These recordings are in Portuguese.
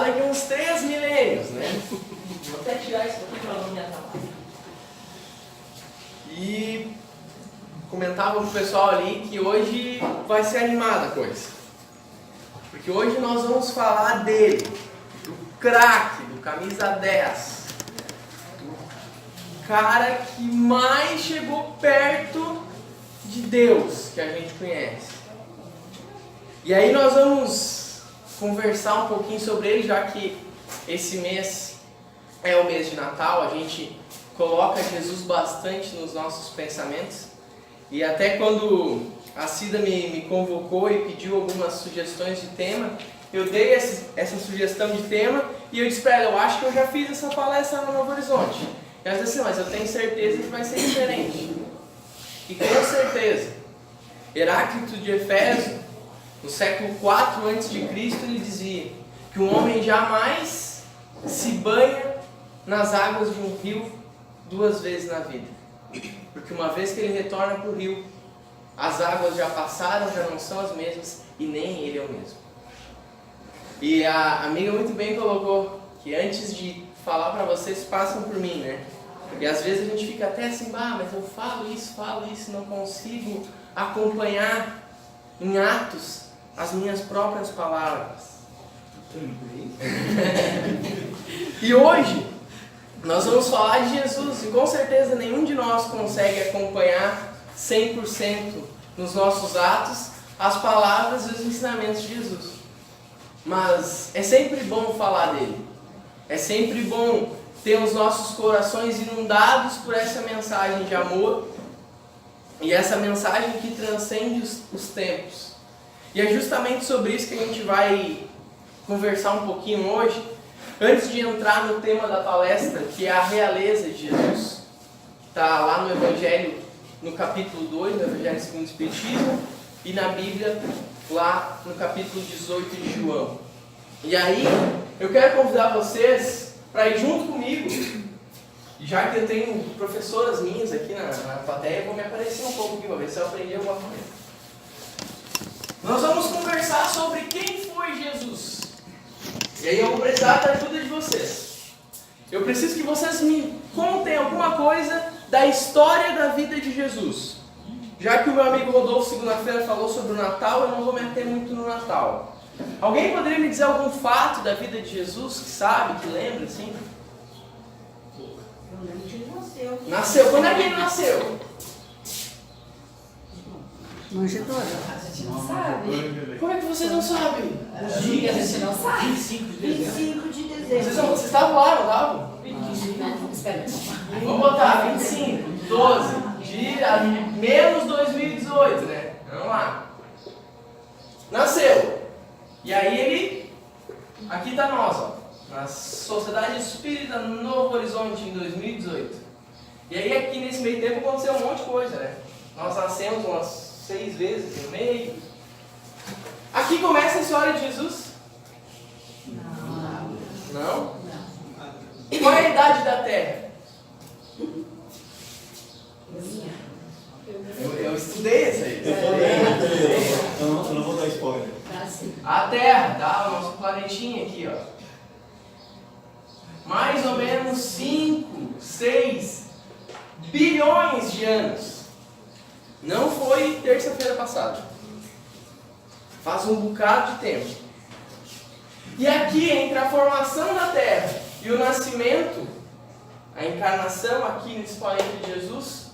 daqui a uns 3 milênios, né? Vou até tirar isso aqui para não me atrapalhar. E comentava com o pessoal ali que hoje vai ser animada a coisa. Porque hoje nós vamos falar dele, do craque, do camisa 10. Do cara que mais chegou perto de Deus que a gente conhece. E aí nós vamos conversar um pouquinho sobre ele, já que esse mês é o mês de Natal, a gente coloca Jesus bastante nos nossos pensamentos. E até quando a Cida me convocou e pediu algumas sugestões de tema, eu dei essa sugestão de tema e eu disse para ela, eu acho que eu já fiz essa palestra no Novo Horizonte. E ela disse assim, mas eu tenho certeza que vai ser diferente. E com certeza, Heráclito de Éfeso, no século IV a.C., ele dizia que um homem jamais se banha nas águas de um rio 2 vezes na vida. Porque uma vez que ele retorna para o rio, as águas já passaram, já não são as mesmas e nem ele é o mesmo. E a amiga muito bem colocou que antes de falar para vocês, passam por mim, né? E às vezes a gente fica até assim, mas eu falo isso, não consigo acompanhar em atos as minhas próprias palavras. E hoje nós vamos falar de Jesus e com certeza nenhum de nós consegue acompanhar 100% nos nossos atos as palavras e os ensinamentos de Jesus. Mas é sempre bom falar dele. É sempre bom ter os nossos corações inundados por essa mensagem de amor e essa mensagem que transcende os tempos. E é justamente sobre isso que a gente vai conversar um pouquinho hoje, antes de entrar no tema da palestra, que é a realeza de Jesus. Está lá no Evangelho, no capítulo 2, no Evangelho segundo o Espiritismo, e na Bíblia, lá no capítulo 18 de João. E aí, eu quero convidar vocês para ir junto comigo, já que eu tenho professoras minhas aqui na plateia, eu vou me aparecer um pouco aqui para ver se eu aprendi alguma coisa. Nós vamos conversar sobre quem foi Jesus. E aí eu vou precisar da ajuda de vocês. Eu preciso que vocês me contem alguma coisa da história da vida de Jesus. Já que o meu amigo Rodolfo segunda-feira falou sobre o Natal, eu não vou me ater muito no Natal. Alguém poderia me dizer algum fato da vida de Jesus que sabe, que lembra, assim? Eu lembro que ele nasceu. Nasceu? Quando é que ele nasceu? Manjedoura. A gente não sabe. Como é que vocês não sabem? Os dias a gente não sabe. 25 de dezembro. Vocês estavam lá, não estavam? Não, espera. Vamos botar 25, 12, menos 2018, né? Vamos lá. Nasceu. E aí ele, aqui está nós, ó, na Sociedade Espírita Novo Horizonte em 2018. E aí aqui nesse meio tempo aconteceu um monte de coisa, né? Nós nascemos umas 6 vezes no meio. Aqui começa a história de Jesus. Não. Não? Qual é a idade da Terra? Eu estudei isso aí. Eu não vou dar spoiler. A Terra, tá? O nosso planetinha aqui, ó. Mais ou menos 5, 6 bilhões de anos. Não foi terça-feira passada. Faz um bocado de tempo. E aqui, entre a formação da Terra e o nascimento, a encarnação aqui nesse planeta de Jesus,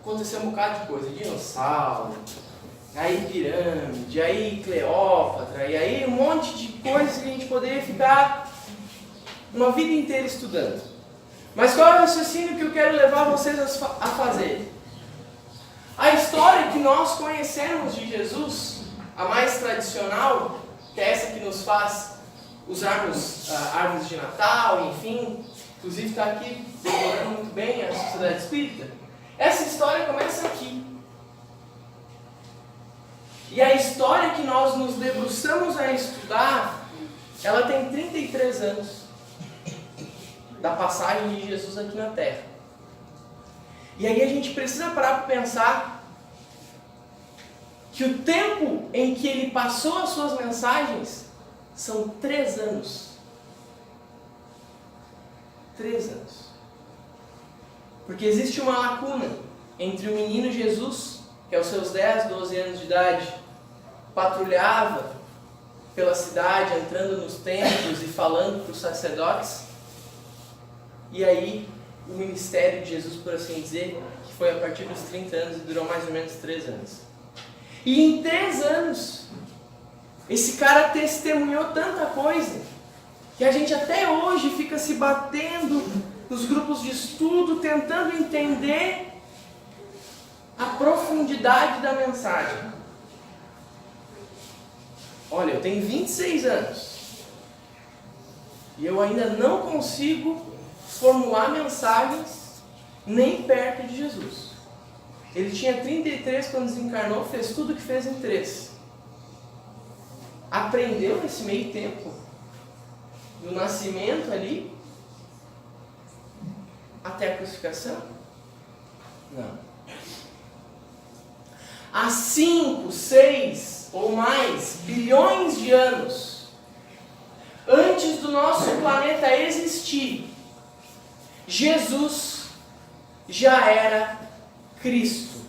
aconteceu um bocado de coisa. Dinossauro, aí pirâmide, aí Cleópatra, e aí um monte de coisas que a gente poderia ficar uma vida inteira estudando. Mas qual é o raciocínio que eu quero levar vocês a fazer? A história que nós conhecemos de Jesus, a mais tradicional, que é essa que nos faz usarmos árvores de Natal, enfim, inclusive está aqui decorando muito bem a Sociedade Espírita. Essa história começa aqui. E a história que nós nos debruçamos a estudar, ela tem 33 anos da passagem de Jesus aqui na Terra. E aí a gente precisa parar para pensar que o tempo em que ele passou as suas mensagens São 3 anos. 3 anos. Porque existe uma lacuna entre o menino Jesus, que aos seus 10, 12 anos de idade, patrulhava pela cidade, entrando nos templos e falando para os sacerdotes, e aí o ministério de Jesus, por assim dizer, que foi a partir dos 30 anos e durou mais ou menos 3 anos. E em 3 anos, esse cara testemunhou tanta coisa, que a gente até hoje fica se batendo nos grupos de estudo, tentando entender a profundidade da mensagem. Olha, eu tenho 26 anos e eu ainda não consigo formular mensagens nem perto de Jesus. Ele tinha 33 quando desencarnou, fez tudo o que fez em 3. Aprendeu nesse meio tempo, do nascimento ali até a crucificação? Não. Há 5, 6 ou mais bilhões de anos antes do nosso planeta existir, Jesus já era Cristo.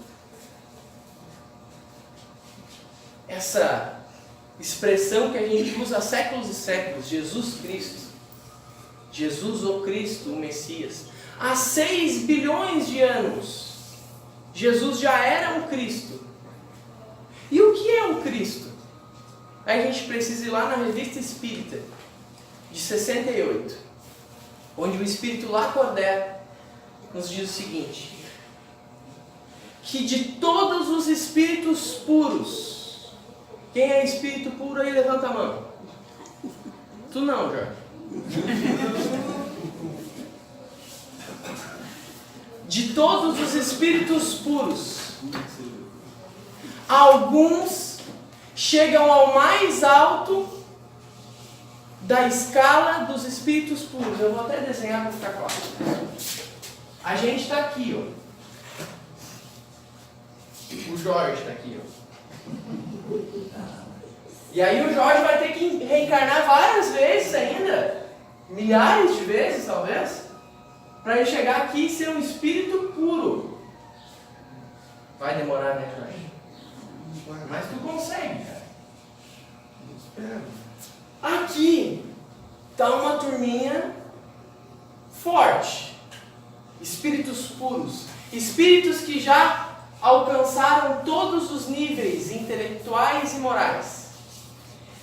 Essa expressão que a gente usa há séculos e séculos, Jesus Cristo, Jesus o Cristo, o Messias, há 6 bilhões de anos, Jesus já era um Cristo. E o que é um Cristo? Aí a gente precisa ir lá na Revista Espírita, de 68, onde o Espírito Lacordaire nos diz o seguinte: que de todos os espíritos puros, quem é espírito puro aí, levanta a mão. Tu não, Jorge. De todos os espíritos puros, alguns chegam ao mais alto da escala dos espíritos puros. Eu vou até desenhar para ficar claro. A gente está aqui, ó. O Jorge está aqui, ó. E aí o Jorge vai ter que reencarnar várias vezes ainda, milhares de vezes talvez, para ele chegar aqui e ser um espírito puro. Vai demorar, né, Jorge? Mas tu consegue, cara. Aqui está uma turminha forte. Espíritos puros. Espíritos que já alcançaram todos os níveis intelectuais e morais.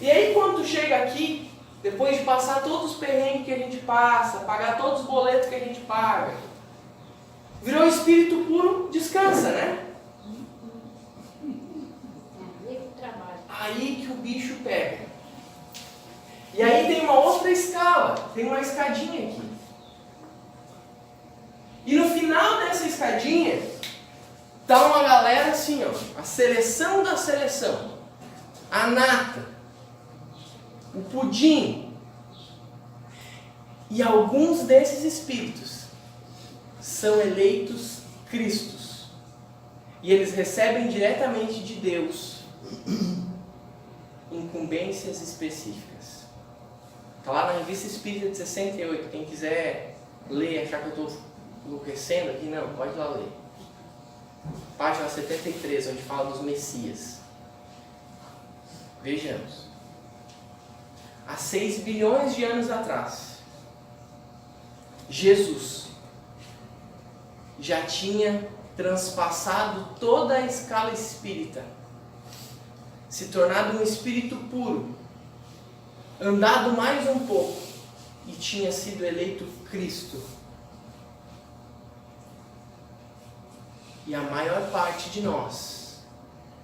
E aí quando chega aqui, depois de passar todos os perrengues que a gente passa, pagar todos os boletos que a gente paga, virou espírito puro, descansa, né? Aí que o bicho pega. E aí tem uma outra escala, tem uma escadinha aqui. E no final dessa escadinha, tá uma galera assim, ó, a seleção da seleção, a nata, o pudim. E alguns desses espíritos são eleitos Cristos. E eles recebem diretamente de Deus incumbências específicas. Está lá na Revista Espírita de 68. Quem quiser ler, achar que eu estou enlouquecendo aqui, não, pode ir lá ler. Página 73, onde fala dos Messias. Vejamos. Há 6 bilhões de anos atrás, Jesus já tinha transpassado toda a escala espírita, se tornado um espírito puro, andado mais um pouco e tinha sido eleito Cristo. E a maior parte de nós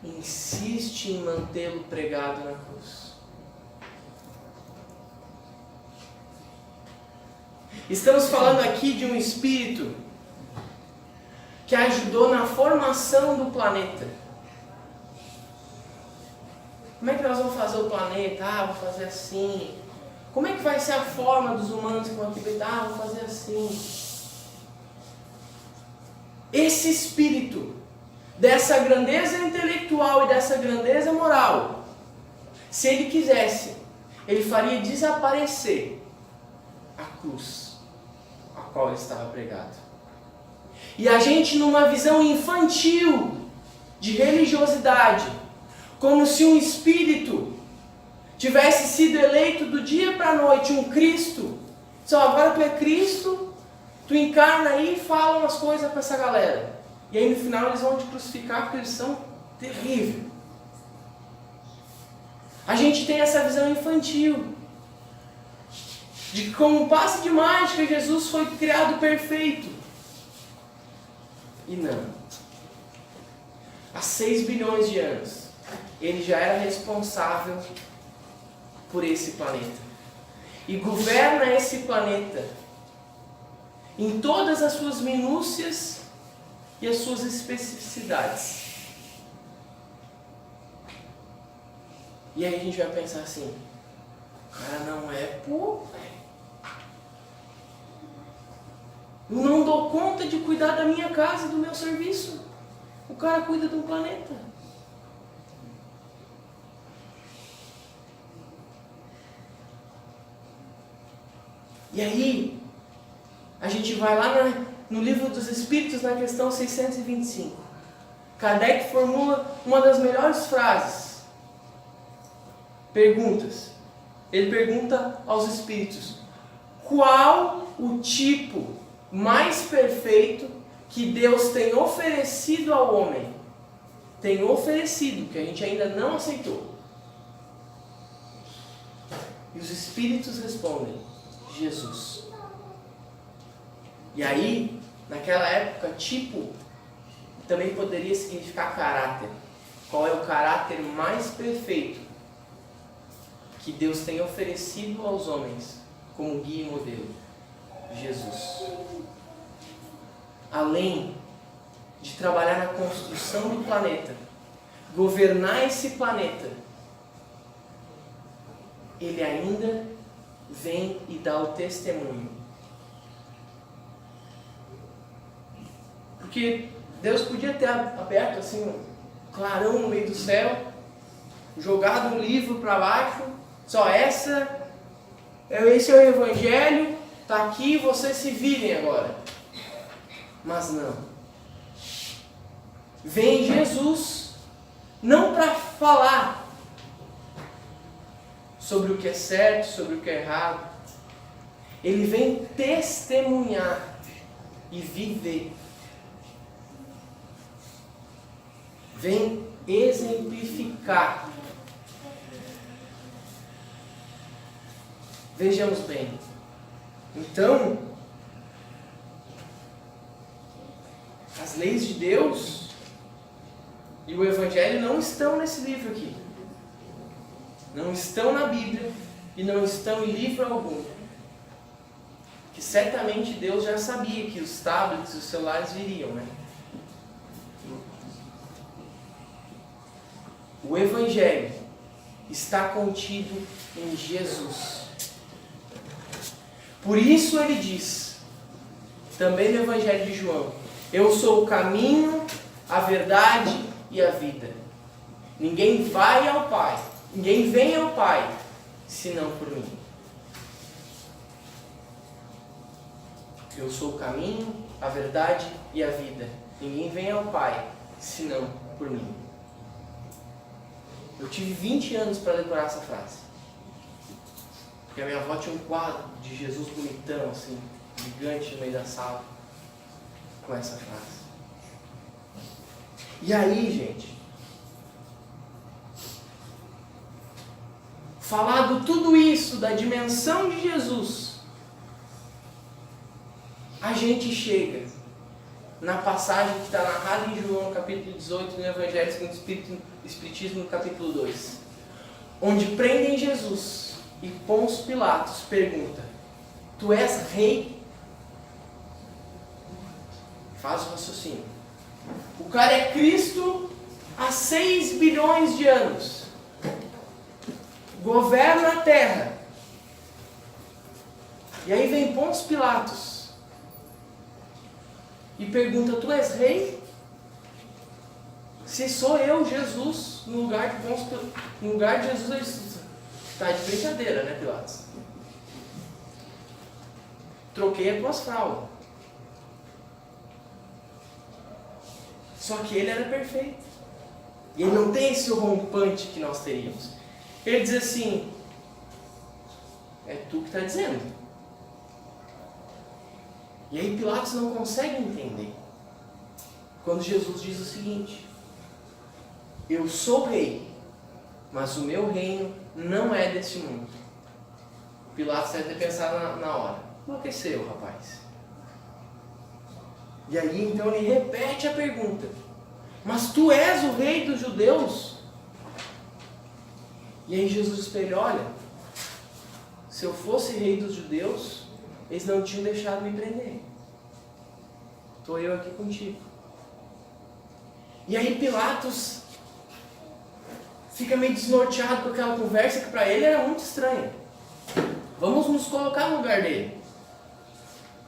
insiste em mantê-lo pregado na cruz. Estamos falando aqui de um espírito que ajudou na formação do planeta. Como é que nós vamos fazer o planeta? Ah, vou fazer assim. Como é que vai ser a forma dos humanos que vão aqui? Ah, vou fazer assim. Esse espírito, dessa grandeza intelectual e dessa grandeza moral, se ele quisesse, ele faria desaparecer a cruz a qual ele estava pregado. E a gente, numa visão infantil de religiosidade, como se um espírito tivesse sido eleito do dia para a noite, um Cristo. Só agora tu é Cristo, tu encarna aí e fala umas coisas para essa galera. E aí no final eles vão te crucificar porque eles são terríveis. A gente tem essa visão infantil de que, como um passe de mágica, Jesus foi criado perfeito. E não. Há 6 bilhões de anos, ele já era responsável por esse planeta. E governa esse planeta em todas as suas minúcias e as suas especificidades. E aí a gente vai pensar assim, o cara não é pouco, velho. Eu não dou conta de cuidar da minha casa, do meu serviço. O cara cuida de um planeta. E aí, a gente vai lá no Livro dos Espíritos, na questão 625. Kardec formula uma das melhores frases. Perguntas. Ele pergunta aos espíritos: qual o tipo mais perfeito que Deus tem oferecido ao homem? Tem oferecido, que a gente ainda não aceitou. E os espíritos respondem: Jesus. E aí, naquela época, tipo também poderia significar caráter. Qual é o caráter mais perfeito que Deus tem oferecido aos homens como guia e modelo? Jesus. Além de trabalhar na construção do planeta, governar esse planeta, ele ainda vem e dá o testemunho. Porque Deus podia ter aberto assim um clarão no meio do céu, jogado um livro para baixo, só esse é o Evangelho, está aqui, vocês se virem agora. Mas não. Vem Jesus, não para falar sobre o que é certo, sobre o que é errado. Ele vem testemunhar e viver. Vem exemplificar. Vejamos bem. Então, as leis de Deus e o Evangelho não estão nesse livro aqui. Não estão na Bíblia e não estão em livro algum. Que certamente Deus já sabia que os tablets e os celulares viriam, né? O Evangelho está contido em Jesus. Por isso ele diz, também no Evangelho de João: eu sou o caminho, a verdade e a vida. Ninguém vai ao Pai, ninguém vem ao Pai, senão por mim. Eu sou o caminho, a verdade e a vida. Ninguém vem ao Pai, senão por mim. Eu tive 20 anos para decorar essa frase. Porque a minha avó tinha um quadro de Jesus bonitão, assim, gigante no meio da sala, com essa frase. E aí, gente, falado tudo isso da dimensão de Jesus, a gente chega na passagem que está narrada em João, capítulo 18, no Evangelho segundo o Espiritismo, no capítulo 2, onde prendem Jesus e Pôncio Pilatos pergunta: tu és rei? Faz o raciocínio. O cara é Cristo há 6 bilhões de anos. Governa a terra. E aí vem Pôncio Pilatos e pergunta: tu és rei? Se sou eu, Jesus, no lugar de Jesus, Tá de brincadeira, né, Pilatos? Troquei as tuas fraldas. Só que ele era perfeito. E ele não tem esse rompante que nós teríamos. Ele diz assim: é tu que está dizendo. E aí Pilatos não consegue entender. Quando Jesus diz o seguinte: eu sou rei, mas o meu reino não é deste mundo. Pilatos deve ter pensado na hora: enlouqueceu, rapaz. E aí então ele repete a pergunta: mas tu és o rei dos judeus? E aí Jesus diz para ele: olha, se eu fosse rei dos judeus, eles não tinham deixado me prender. Estou eu aqui contigo. E aí Pilatos fica meio desnorteado com aquela conversa que para ele era muito estranha. Vamos nos colocar no lugar dele.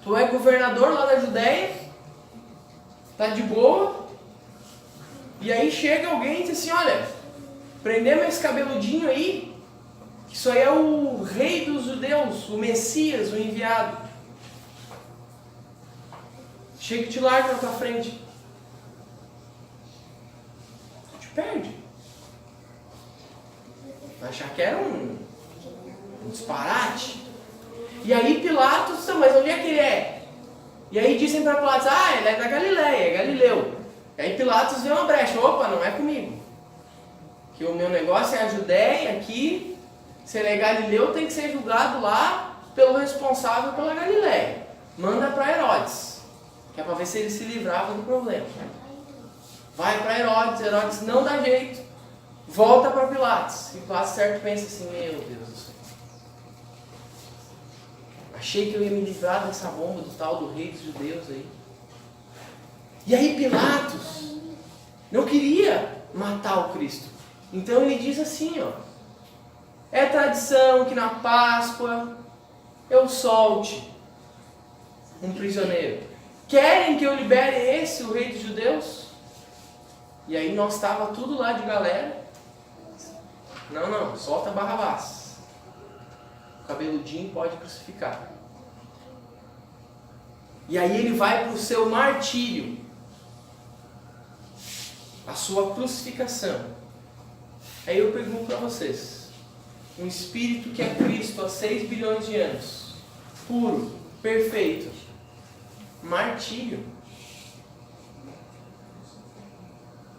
Tu é governador lá da Judéia, tá de boa, e aí chega alguém e diz assim: olha, prendemos esse cabeludinho aí, que isso aí é o rei dos judeus, o Messias, o enviado. Chega e te larga na tua frente. Tu te perde. Vai achar que era um disparate. E aí Pilatos, mas onde é que ele é? E aí dizem para Pilatos: ah, ele é da Galileia, é Galileu. E aí Pilatos vê uma brecha: opa, não é comigo. Que o meu negócio é a Judéia aqui. Se ele é Galileu, tem que ser julgado lá pelo responsável pela Galileia. Manda para Herodes, que é para ver se ele se livrava do problema. Vai para Herodes, Herodes não dá jeito. Volta para Pilatos. E Pilatos certo pensa assim: meu Deus do céu. Achei que eu ia me livrar dessa bomba do tal do rei dos judeus aí. E aí Pilatos não queria matar o Cristo. Então ele diz assim, ó: é tradição que na Páscoa eu solte um prisioneiro. Querem que eu libere esse, o rei dos judeus? E aí nós estava tudo lá de galera. Não, solta Barrabás. O cabeludinho pode crucificar. E aí ele vai para o seu martírio, a sua crucificação. Aí eu pergunto para vocês: um espírito que é Cristo há 6 bilhões de anos, puro, perfeito, martírio,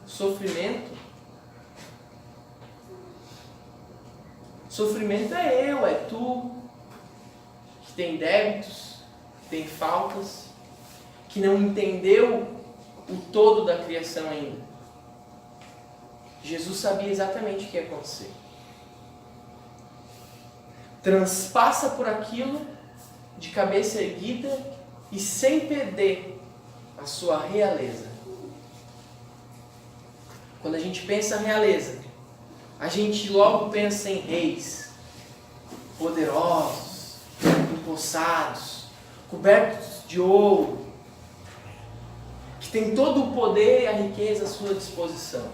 sofrimento. Sofrimento é eu, é tu, que tem débitos, que tem faltas, que não entendeu o todo da criação ainda. Jesus sabia exatamente o que ia acontecer. Transpassa por aquilo de cabeça erguida e sem perder a sua realeza. Quando a gente pensa em realeza, a gente logo pensa em reis poderosos, empossados, cobertos de ouro, que tem todo o poder e a riqueza à sua disposição.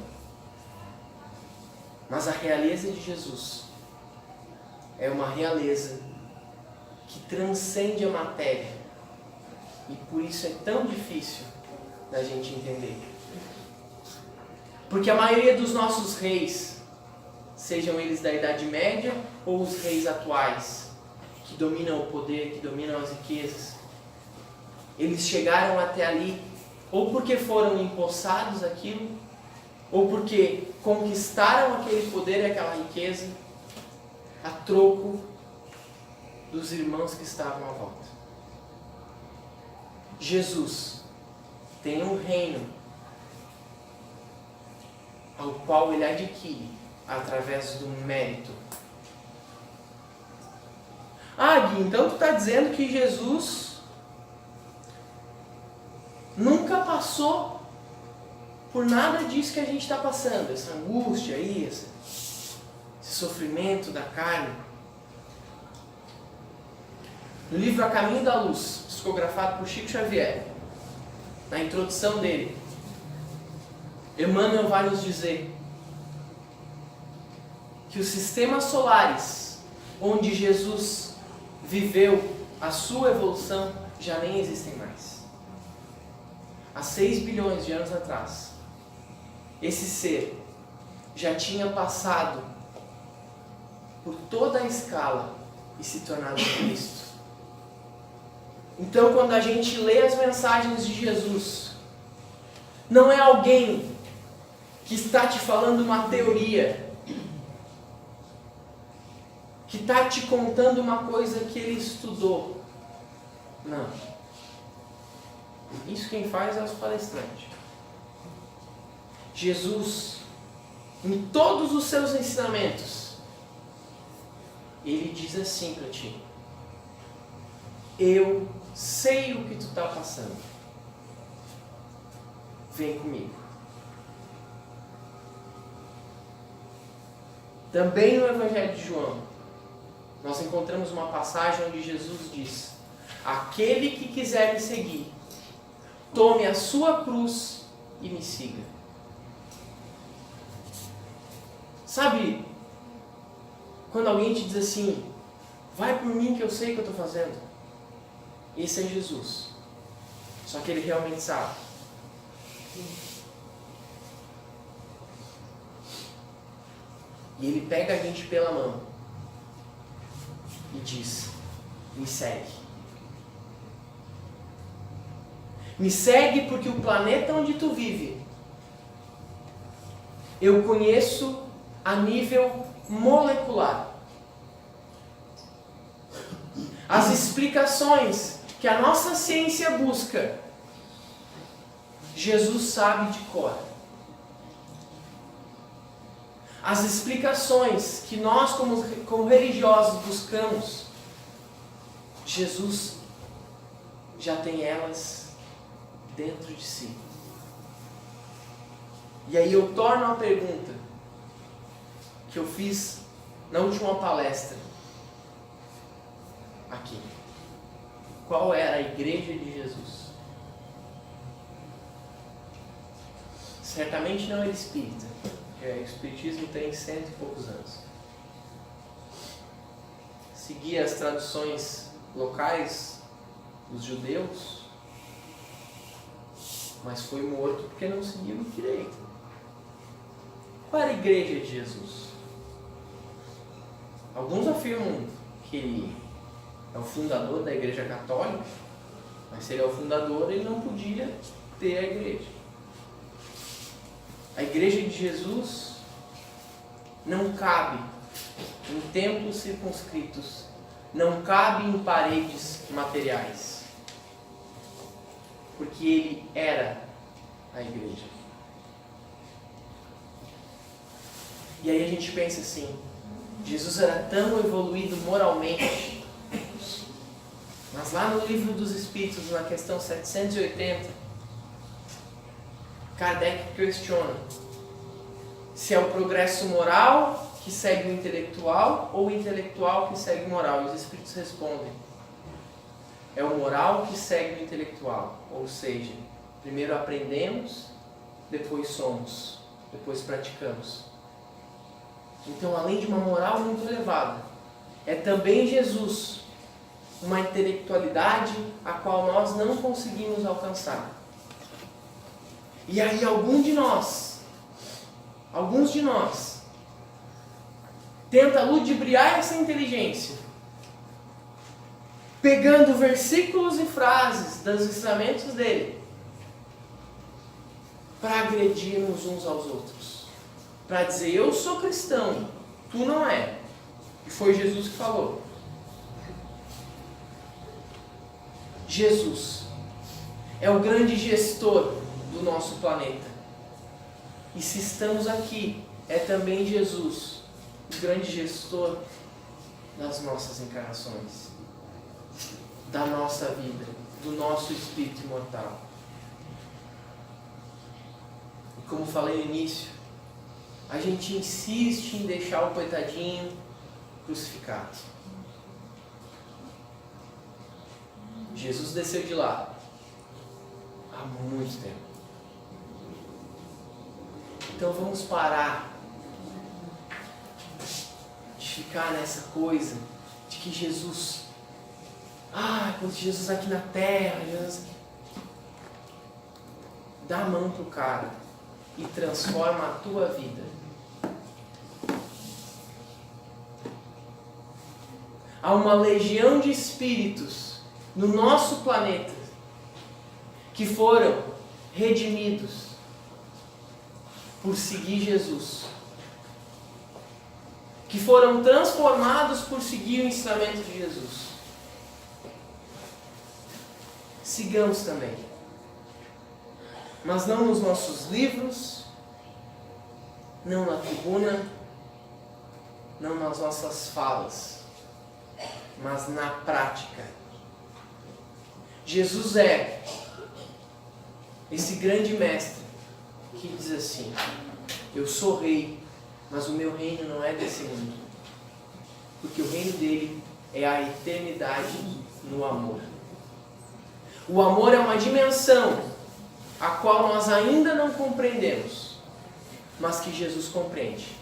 Mas a realeza de Jesus é uma realeza que transcende a matéria, e por isso é tão difícil da gente entender. Porque a maioria dos nossos reis, sejam eles da Idade Média ou os reis atuais, que dominam o poder, que dominam as riquezas, eles chegaram até ali ou porque foram empossados aquilo, ou porque conquistaram aquele poder e aquela riqueza a troco dos irmãos que estavam à volta. Jesus tem um reino ao qual ele adquire através do mérito. Ah, Gui, então tu está dizendo que Jesus nunca passou por nada disso que a gente está passando, essa angústia aí, esse sofrimento da carne. No livro A Caminho da Luz, psicografado por Chico Xavier, na introdução dele, Emmanuel vai nos dizer que os sistemas solares onde Jesus viveu a sua evolução já nem existem mais. Há 6 bilhões de anos atrás, esse ser já tinha passado por toda a escala e se tornado Cristo. Então, quando a gente lê as mensagens de Jesus, não é alguém que está te falando uma teoria, que está te contando uma coisa que ele estudou. Não. Isso quem faz é os palestrantes. Jesus, em todos os seus ensinamentos, ele diz assim para ti: eu sei o que tu está passando. Vem comigo. Também no Evangelho de João, nós encontramos uma passagem onde Jesus diz: aquele que quiser me seguir, tome a sua cruz e me siga. Sabe, quando alguém te diz assim: vai por mim que eu sei o que eu estou fazendo. Esse é Jesus. Só que ele realmente sabe. E ele pega a gente pela mão e diz: me segue. Me segue porque o planeta onde tu vive eu conheço a nível molecular. As explicações que a nossa ciência busca, Jesus sabe de cor. As explicações que nós como religiosos buscamos, Jesus já tem elas dentro de si. E aí eu torno a pergunta que eu fiz na última palestra aqui: qual era a igreja de Jesus? Certamente não era espírita, porque o espiritismo tem 100 e poucos anos. Seguia as tradições locais dos judeus, mas foi morto porque não seguia o direito. Qual era a igreja de Jesus? Alguns afirmam que ele é o fundador da Igreja Católica, mas se ele é o fundador, ele não podia ter a igreja. A igreja de Jesus não cabe em templos circunscritos, não cabe em paredes materiais, porque ele era a igreja. E aí a gente pensa assim: Jesus era tão evoluído moralmente, mas lá no Livro dos Espíritos, na questão 780, Kardec questiona se é o progresso moral que segue o intelectual ou o intelectual que segue o moral. E os Espíritos respondem: é o moral que segue o intelectual. Ou seja, primeiro aprendemos, depois somos, depois praticamos. Então, além de uma moral muito elevada, é também Jesus uma intelectualidade a qual nós não conseguimos alcançar. E aí alguns de nós, tenta ludibriar essa inteligência, pegando versículos e frases dos ensinamentos dele, para agredirmos uns aos outros. Para dizer: eu sou cristão, tu não é. E foi Jesus que falou. Jesus é o grande gestor do nosso planeta. E se estamos aqui, é também Jesus o grande gestor das nossas encarnações, da nossa vida, do nosso espírito imortal. E como falei no início, a gente insiste em deixar o coitadinho crucificado. Jesus desceu de lá há muito tempo. Então vamos parar ficar nessa coisa de que Jesus, quando Jesus aqui na terra, Jesus aqui. Dá a mão pro cara e transforma a tua vida. Há uma legião de espíritos no nosso planeta que foram redimidos por seguir Jesus, que foram transformados por seguir o ensinamento de Jesus. Sigamos também, mas não nos nossos livros, não na tribuna, não nas nossas falas, mas na prática. Jesus é esse grande mestre que diz assim: eu sou rei, mas o meu reino não é desse mundo, porque o reino dele é a eternidade no amor. O amor é uma dimensão a qual nós ainda não compreendemos, mas que Jesus compreende.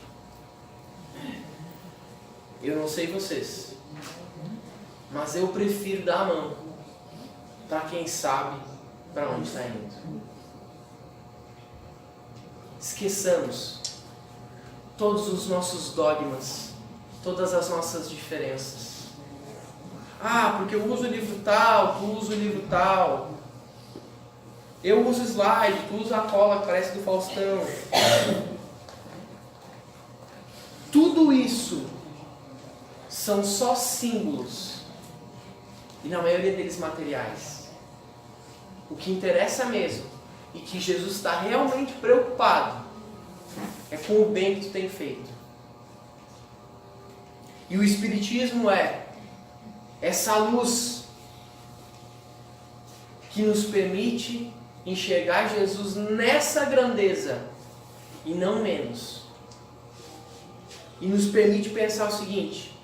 Eu não sei vocês, mas eu prefiro dar a mão para quem sabe para onde está indo. Esqueçamos todos os nossos dogmas, todas as nossas diferenças. Porque eu uso o livro tal, tu usa o livro tal. Eu uso slide, tu usa a cola que parece do Faustão. Tudo isso são só símbolos, e na maioria deles materiais. O que interessa mesmo, e que Jesus está realmente preocupado, é com o bem que tu tem feito. E o Espiritismo é essa luz que nos permite enxergar Jesus nessa grandeza e não menos. E nos permite pensar o seguinte: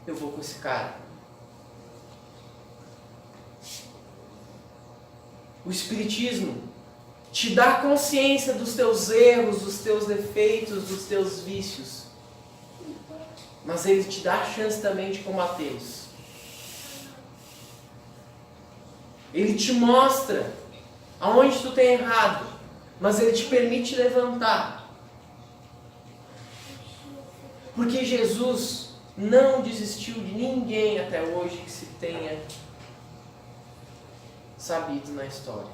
eu vou com esse cara. O Espiritismo te dá consciência dos teus erros, dos teus defeitos, dos teus vícios. Mas ele te dá a chance também de combatê-los. Ele te mostra aonde tu tem errado, mas ele te permite levantar. Porque Jesus não desistiu de ninguém até hoje que se tenha sabido na história.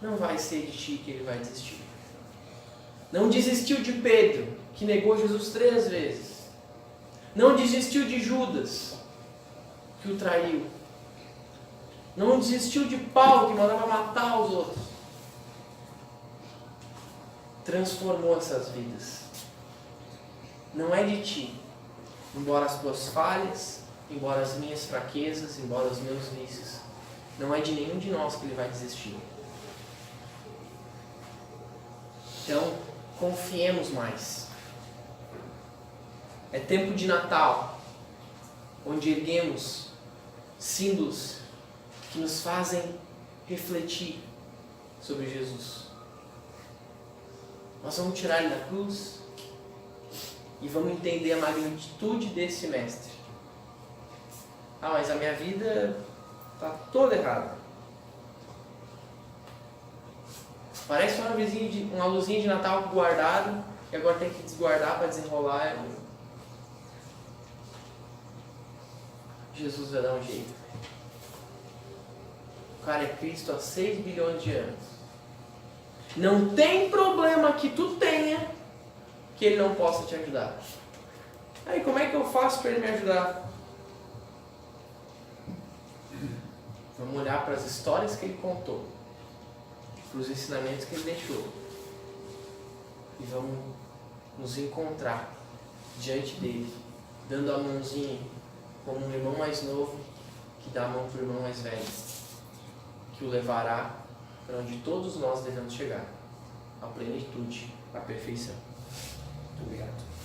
Não vai ser de ti que ele vai desistir. Não desistiu de Pedro, que negou Jesus 3 vezes. Não desistiu de Judas, que o traiu. Não desistiu de Paulo, que mandava matar os outros. Transformou essas vidas. Não é de ti. Embora as tuas falhas, embora as minhas fraquezas, embora os meus vícios, não é de nenhum de nós que ele vai desistir. Então, confiemos mais. É tempo de Natal, onde erguemos símbolos que nos fazem refletir sobre Jesus. Nós vamos tirar ele da cruz e vamos entender a magnitude desse mestre. Mas a minha vida está toda errada. Parece uma luzinha de Natal guardada e agora tem que desguardar para desenrolar. Jesus vai dar um jeito. O cara é Cristo há 6 bilhões de anos. Não tem problema que tu tenha que ele não possa te ajudar. Aí como é que eu faço para ele me ajudar? Vamos olhar para as histórias que ele contou, para os ensinamentos que ele deixou, e vamos nos encontrar diante dele, dando a mãozinha como um irmão mais novo que dá a mão para o irmão mais velho, que o levará para onde todos nós devemos chegar, à plenitude, à perfeição. Muito obrigado.